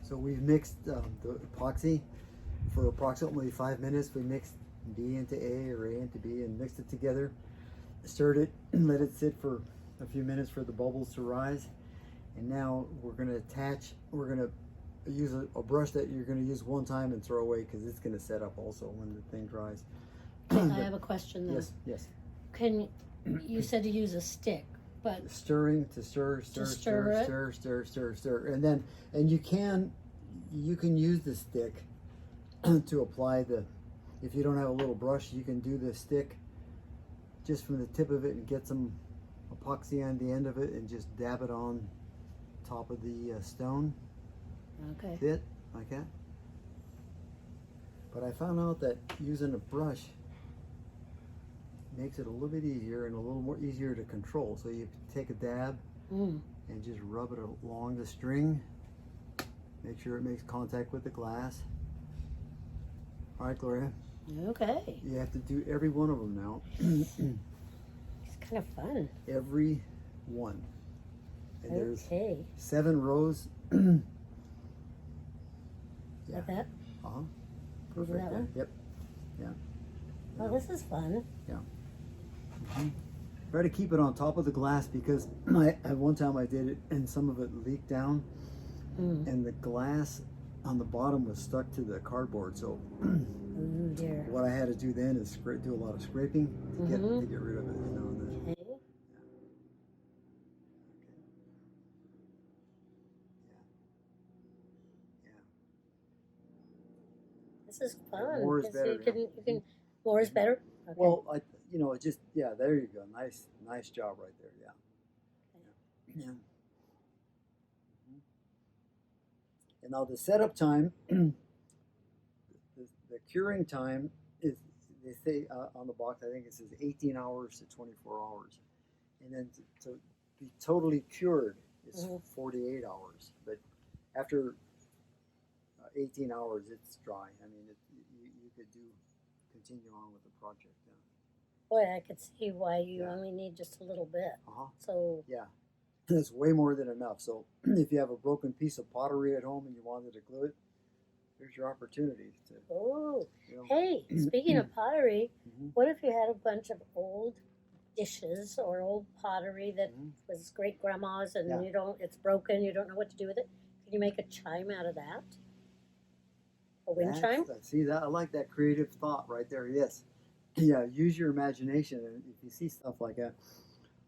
So we've mixed the epoxy for approximately 5 minutes. We mixed B into A or A into B and mixed it together, stirred it, and let it sit for a few minutes for the bubbles to rise. And now we're going to attach, we're going to use a brush that you're going to use one time and throw away because it's going to set up also when the thing dries. I have a question though. Yes, yes. You said to use a stick, but Stirring to stir, and then you can use the stick to apply the. If you don't have a little brush, you can do the stick just from the tip of it and get some epoxy on the end of it and just dab it on top of the stone. okay. Bit like that. But I found out that using a brush makes it a little bit easier and a little more easier to control. So you take a dab and just rub it along the string. Make sure it makes contact with the glass. All right, Gloria. Okay. You have to do every one of them now. It's kind of fun. Every one. And there's Okay. 7 rows. Like that? Uh-huh. Can we do that one? Yep. Yeah. Oh, this is fun. Yeah. Try to keep it on top of the glass because at one time I did it and some of it leaked down and the glass on the bottom was stuck to the cardboard. So Ooh, dear. what I had to do then is do a lot of scraping to get rid of it. You know. Okay. This is fun. More is better. You can, more is better? Okay. Well, just there you go. Nice job right there. Yeah. Okay. Yeah. And now the setup time, the curing time is, they say on the box, I think it says 18 hours to 24 hours. And then to be totally cured is 48 hours. But after 18 hours, it's dry. I mean, you could continue on with the project. Boy, I could see why you only need just a little bit. So yeah, that's way more than enough. So if you have a broken piece of pottery at home and you wanted to glue it, there's your opportunity to. Oh, hey, speaking of pottery, what if you had a bunch of old dishes or old pottery that was great grandma's and it's broken, you don't know what to do with it? Can you make a chime out of that? A wind chime? See that? I like that creative thought right there. Yes. Yeah, use your imagination. And if you see stuff like that,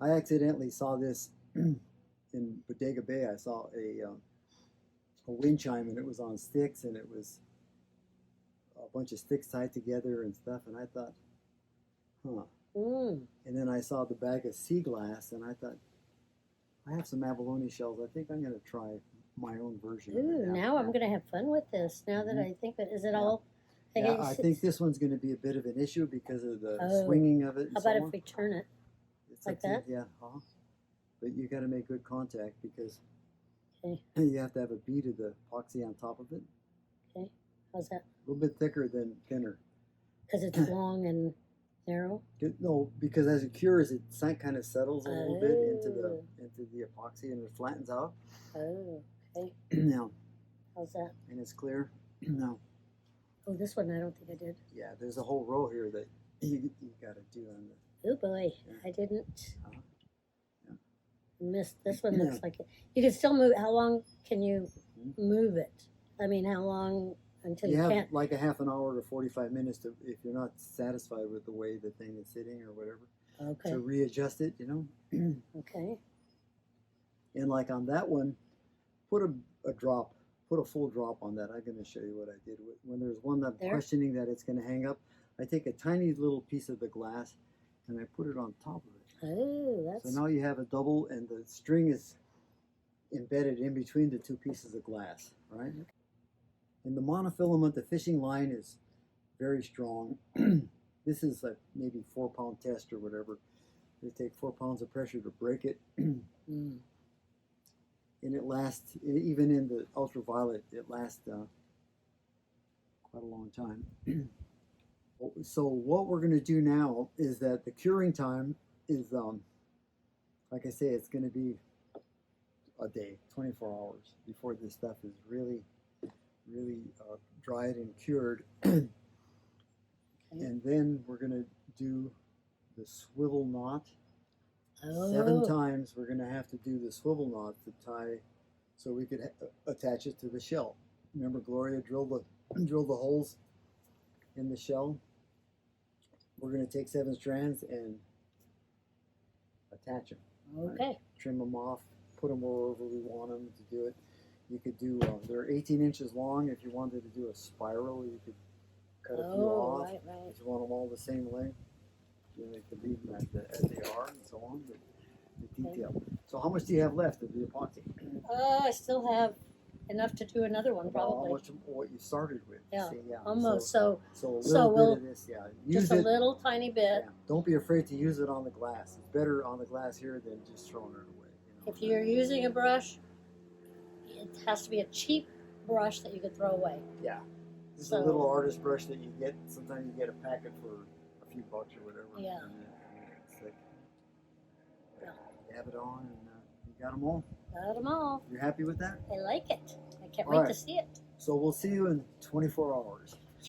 I accidentally saw this in Bodega Bay. I saw a wind chime and it was on sticks and it was a bunch of sticks tied together and stuff. And I thought, And then I saw the bag of sea glass and I thought, I have some abalone shells. I think I'm going to try my own version. Ooh, now I'm going to have fun with this. Now that I think is it all? I think this one's going to be a bit of an issue because of the swinging of it. And how about if we turn it like that? Yeah, but you got to make good contact because you have to have a bead of the epoxy on top of it. Okay, how's that? A little bit thicker than thinner. Because it's long and narrow. No, because as it cures, it kind of settles a little bit into the epoxy and it flattens out. Oh, okay. Now, how's that? And it's clear. No. Oh, this one I don't think I did. Yeah, there's a whole row here that you got to do on the. Oh boy, I didn't. Missed this one. Looks like it. You can still move. How long can you move it? I mean, how long until you have can't? Like a half an hour to 45 minutes to, if you're not satisfied with the way the thing is sitting or whatever. Okay. To readjust it, Okay. And like on that one, put a drop. Put a full drop on that. I'm going to show you what I did. When there's one that I'm questioning that it's going to hang up, I take a tiny little piece of the glass and I put it on top of it. Oh, that's... So now you have a double and the string is embedded in between the two pieces of glass, right? And the monofilament, the fishing line is very strong. This is like maybe 4-pound test or whatever. They take 4 pounds of pressure to break it. And it lasts, even in the ultraviolet, it lasts quite a long time. So what we're going to do now is that the curing time is, like I say, it's going to be a day, 24 hours before this stuff is really really dried and cured. Okay. And then we're going to do the swivel knot. Oh. 7 times we're going to have to do the swivel knot to tie so we could attach it to the shell. Remember Gloria drilled the holes in the shell? We're going to take 7 strands and attach them. Okay. Right? Trim them off, put them wherever we want them to do it. You could do, they're 18 inches long. If you wanted to do a spiral, you could cut a few off. Right, right. If you want them all the same length, you could leave them as they are and so on. But the detail. So how much do you have left of the epoxy? I still have enough to do another one, probably. How much what you started with? Yeah, See, almost. So a little bit of this, yeah. Use just a it, little tiny bit. yeah. Don't be afraid to use it on the glass. It's better on the glass here than just throwing it away. If you're using a brush, it has to be a cheap brush that you could throw away. Yeah. This is a little artist brush that you get. Sometimes you get a packet for a few bucks or whatever. Yeah. And it's like, Yeah. you have it on and you got them all. Got them all. You happy with that? I like it. I can't All wait right. to see it. So we'll see you in 24 hours.